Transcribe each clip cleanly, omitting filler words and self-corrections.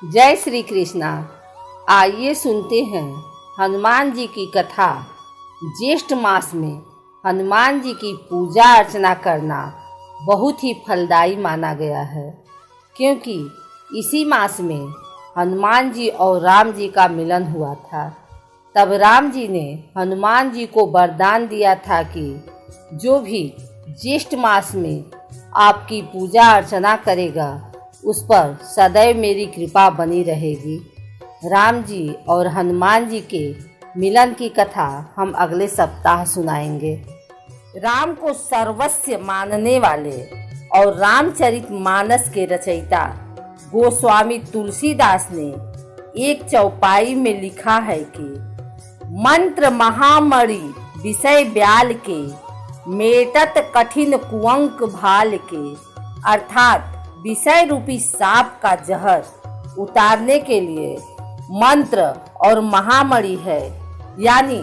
जय श्री कृष्णा। आइए सुनते हैं हनुमान जी की कथा। ज्येष्ठ मास में हनुमान जी की पूजा अर्चना करना बहुत ही फलदायी माना गया है, क्योंकि इसी मास में हनुमान जी और राम जी का मिलन हुआ था। तब राम जी ने हनुमान जी को वरदान दिया था कि जो भी ज्येष्ठ मास में आपकी पूजा अर्चना करेगा उस पर सदैव मेरी कृपा बनी रहेगी। राम जी और हनुमान जी के मिलन की कथा हम अगले सप्ताह सुनाएंगे। राम को सर्वस्व मानने वाले और रामचरितमानस के रचयिता गोस्वामी तुलसीदास ने एक चौपाई में लिखा है कि मंत्र महामणि विषय ब्याल के, मेटत कठिन कुअंक भाल के। अर्थात विषय रूपी सांप का जहर उतारने के लिए मंत्र और महामणि है, यानी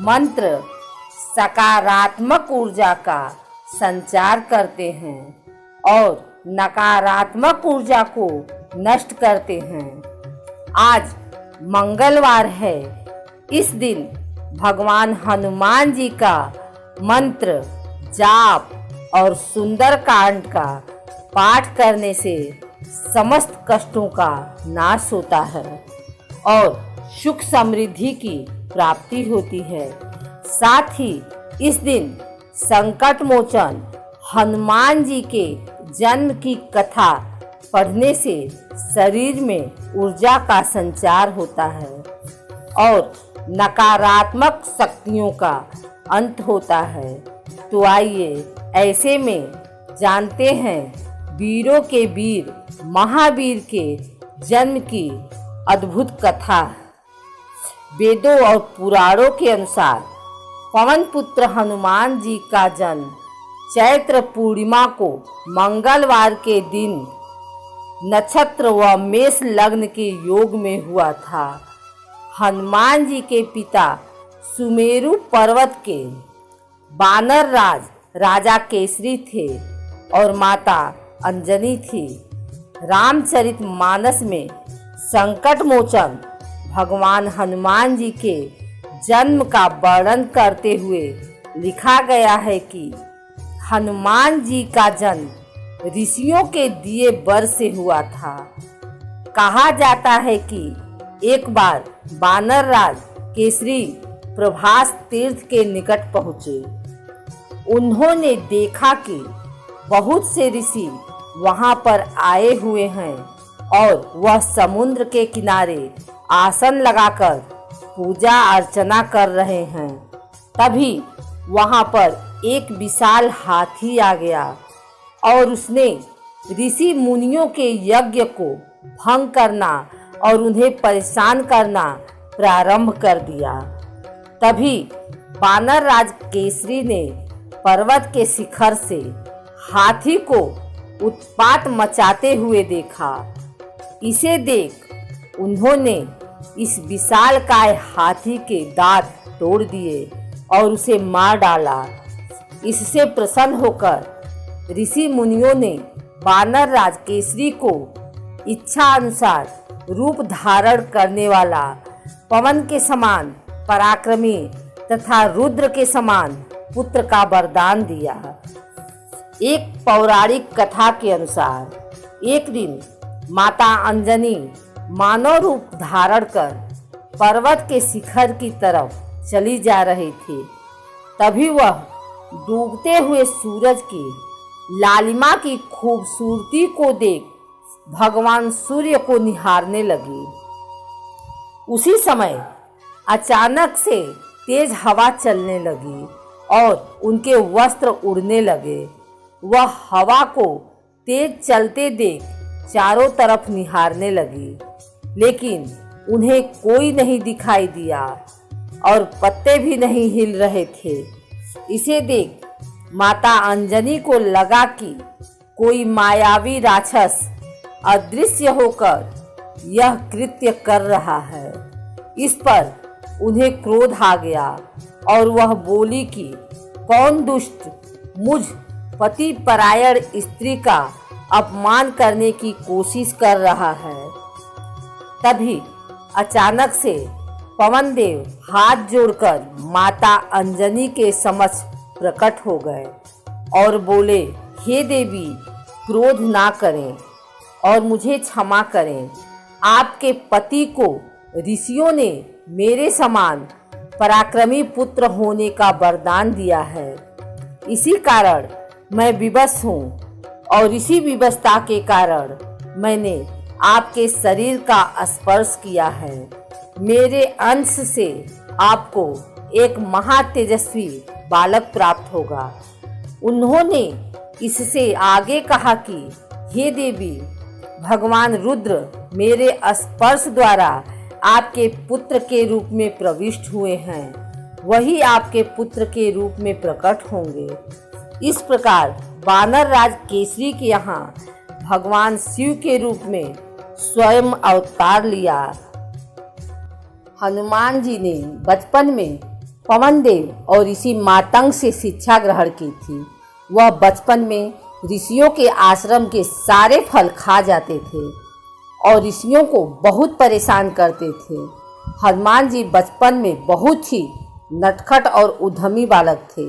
मंत्र सकारात्मक ऊर्जा का संचार करते हैं और नकारात्मक ऊर्जा को नष्ट करते हैं। आज मंगलवार है। इस दिन भगवान हनुमान जी का मंत्र जाप और सुंदरकांड का पाठ करने से समस्त कष्टों का नाश होता है और सुख समृद्धि की प्राप्ति होती है। साथ ही इस दिन संकट मोचन हनुमान जी के जन्म की कथा पढ़ने से शरीर में ऊर्जा का संचार होता है और नकारात्मक शक्तियों का अंत होता है। तो आइए ऐसे में जानते हैं वीरों के वीर महावीर के जन्म की अद्भुत कथा। वेदों और पुराणों के अनुसार पवन पुत्र हनुमान जी का जन्म चैत्र पूर्णिमा को मंगलवार के दिन नक्षत्र व मेष लग्न के योग में हुआ था। हनुमान जी के पिता सुमेरु पर्वत के वानर राज राजा केसरी थे और माता अंजनी थी। रामचरितमानस में संकट मोचन भगवान हनुमान जी के जन्म का वर्णन करते हुए लिखा गया है कि हनुमान जी का जन्म ऋषियों के दिए वर से हुआ था। कहा जाता है कि एक बार वानर राज केसरी प्रभास तीर्थ के निकट पहुँचे। उन्होंने देखा कि बहुत से ऋषि वहां पर आए हुए हैं और वह समुद्र के किनारे आसन लगाकर पूजा अर्चना कर रहे हैं। तभी वहां पर एक विशाल हाथी आ गया और उसने ऋषि मुनियों के यज्ञ को भंग करना और उन्हें परेशान करना प्रारंभ कर दिया। तभी वानर राज केसरी ने पर्वत के शिखर से हाथी को उत्पात मचाते हुए देखा। इसे देख उन्होंने इस विशालकाय हाथी के दांत तोड़ दिए और उसे मार डाला। इससे प्रसन्न होकर ऋषि मुनियों ने वानर राज केसरी को इच्छा अनुसार रूप धारण करने वाला, पवन के समान पराक्रमी तथा रुद्र के समान पुत्र का वरदान दिया। एक पौराणिक कथा के अनुसार एक दिन माता अंजनी मानव रूप धारण कर पर्वत के शिखर की तरफ चली जा रही थी। तभी वह डूबते हुए सूरज की लालिमा की खूबसूरती को देख भगवान सूर्य को निहारने लगी। उसी समय अचानक से तेज हवा चलने लगी और उनके वस्त्र उड़ने लगे। वह हवा को तेज चलते देख चारों तरफ निहारने लगी, लेकिन उन्हें कोई नहीं दिखाई दिया और पत्ते भी नहीं हिल रहे थे। इसे देख माता अंजनी को लगा कि कोई मायावी राक्षस अदृश्य होकर यह कृत्य कर रहा है। इस पर उन्हें क्रोध आ गया और वह बोली कि कौन दुष्ट मुझ पति परायण स्त्री का अपमान करने की कोशिश कर रहा है। तभी अचानक से पवन देव हाथ जोड़कर माता अंजनी के समक्ष प्रकट हो गए और बोले, हे देवी, क्रोध ना करें और मुझे क्षमा करें। आपके पति को ऋषियों ने मेरे समान पराक्रमी पुत्र होने का वरदान दिया है। इसी कारण मैं विवश हूँ और इसी विवशता के कारण मैंने आपके शरीर का स्पर्श किया है। मेरे अंश से आपको एक महातेजस्वी बालक प्राप्त होगा। उन्होंने इससे आगे कहा कि हे देवी, भगवान रुद्र मेरे स्पर्श द्वारा आपके पुत्र के रूप में प्रविष्ट हुए हैं, वही आपके पुत्र के रूप में प्रकट होंगे। इस प्रकार वानर राज केसरी के यहाँ भगवान शिव के रूप में स्वयं अवतार लिया। हनुमान जी ने बचपन में पवन देव और ऋषि मातंग से शिक्षा ग्रहण की थी। वह बचपन में ऋषियों के आश्रम के सारे फल खा जाते थे और ऋषियों को बहुत परेशान करते थे। हनुमान जी बचपन में बहुत ही नटखट और उद्यमी बालक थे।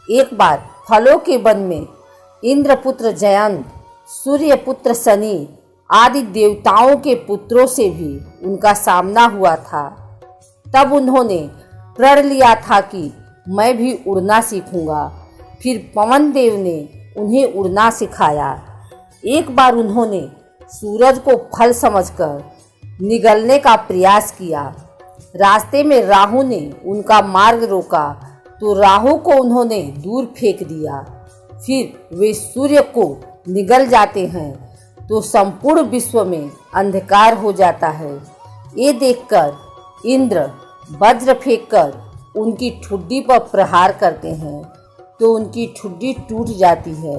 एक बार फलों के वन में इंद्रपुत्र जयंत, सूर्यपुत्र शनि आदि देवताओं के पुत्रों से भी उनका सामना हुआ था। तब उन्होंने प्रण लिया था कि मैं भी उड़ना सीखूंगा। फिर पवन देव ने उन्हें उड़ना सिखाया। एक बार उन्होंने सूरज को फल समझकर निगलने का प्रयास किया। रास्ते में राहु ने उनका मार्ग रोका तो राहु को उन्होंने दूर फेंक दिया। फिर वे सूर्य को निगल जाते हैं तो संपूर्ण विश्व में अंधकार हो जाता है। ये देखकर इंद्र वज्र फेंककर उनकी ठुड्डी पर प्रहार करते हैं तो उनकी ठुड्डी टूट जाती है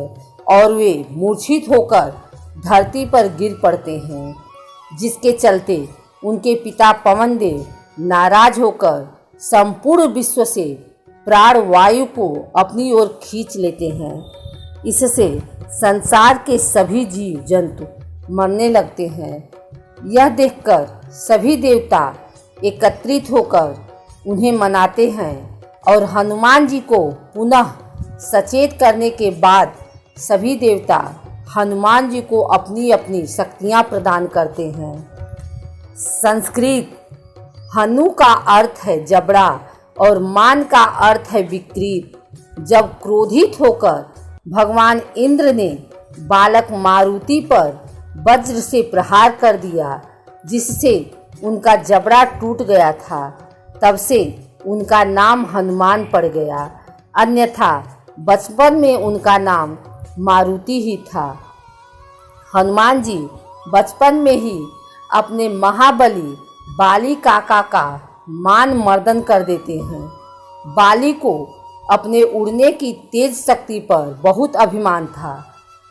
और वे मूर्छित होकर धरती पर गिर पड़ते हैं, जिसके चलते उनके पिता पवन देव नाराज होकर संपूर्ण विश्व से प्राण वायु को अपनी ओर खींच लेते हैं। इससे संसार के सभी जीव जंतु मरने लगते हैं। यह देखकर सभी देवता एकत्रित होकर उन्हें मनाते हैं और हनुमान जी को पुनः सचेत करने के बाद सभी देवता हनुमान जी को अपनी अपनी शक्तियाँ प्रदान करते हैं। संस्कृत हनु का अर्थ है जबड़ा और मान का अर्थ है विकृत। जब क्रोधित होकर भगवान इंद्र ने बालक मारुति पर वज्र से प्रहार कर दिया, जिससे उनका जबड़ा टूट गया था, तब से उनका नाम हनुमान पड़ गया। अन्यथा बचपन में उनका नाम मारुति ही था। हनुमान जी बचपन में ही अपने महाबली बाली काका का मान मर्दन कर देते हैं। बाली को अपने उड़ने की तेज शक्ति पर बहुत अभिमान था,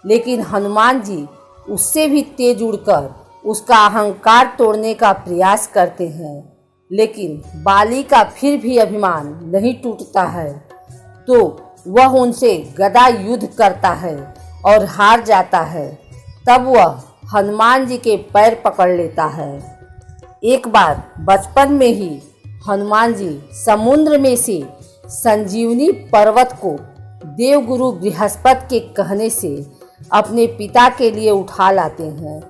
लेकिन हनुमान जी उससे भी तेज उड़कर उसका अहंकार तोड़ने का प्रयास करते हैं। लेकिन बाली का फिर भी अभिमान नहीं टूटता है, तो वह उनसे गदा युद्ध करता है और हार जाता है। तब वह हनुमान जी के पैर पकड़ लेता है। एक बार बचपन में ही हनुमान जी समुद्र में से संजीवनी पर्वत को देवगुरु बृहस्पति के कहने से अपने पिता के लिए उठा लाते हैं।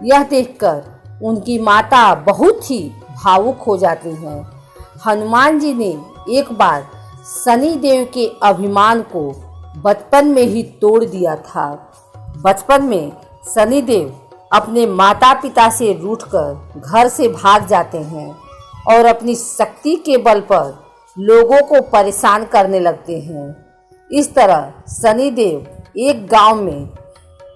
यह देखकर उनकी माता बहुत ही भावुक हो जाती हैं। हनुमान जी ने एक बार शनि देव के अभिमान को बचपन में ही तोड़ दिया था। बचपन में शनि देव अपने माता पिता से रूठकर घर से भाग जाते हैं और अपनी शक्ति के बल पर लोगों को परेशान करने लगते हैं। इस तरह शनि देव एक गांव में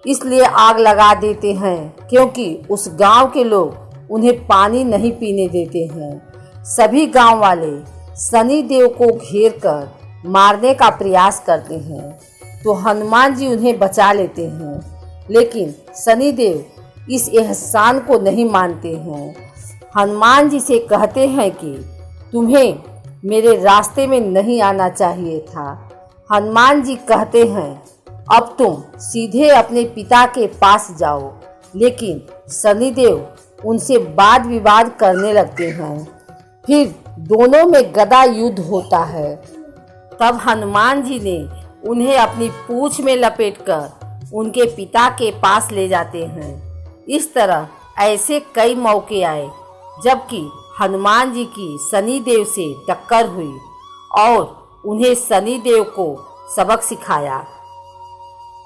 इसलिए आग लगा देते हैं क्योंकि उस गांव के लोग उन्हें पानी नहीं पीने देते हैं। सभी गांव वाले शनि देव को घेर कर मारने का प्रयास करते हैं तो हनुमान जी उन्हें बचा लेते हैं, लेकिन शनि देव इस एहसान को नहीं मानते हैं। हनुमान जी से कहते हैं कि तुम्हें मेरे रास्ते में नहीं आना चाहिए था। हनुमान जी कहते हैं अब तुम सीधे अपने पिता के पास जाओ, लेकिन शनिदेव उनसे वाद विवाद करने लगते हैं। फिर दोनों में गदा युद्ध होता है। तब हनुमान जी ने उन्हें अपनी पूंछ में लपेटकर उनके पिता के पास ले जाते हैं। इस तरह ऐसे कई मौके आए जबकि हनुमान जी की शनिदेव से टक्कर हुई और उन्हें शनिदेव को सबक सिखाया।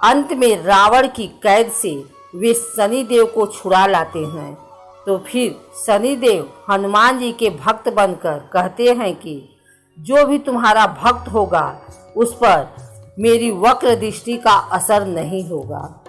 अंत में रावण की कैद से वे शनिदेव को छुड़ा लाते हैं। तो फिर शनिदेव हनुमान जी के भक्त बनकर कहते हैं कि जो भी तुम्हारा भक्त होगा उस पर मेरी वक्र दृष्टि का असर नहीं होगा।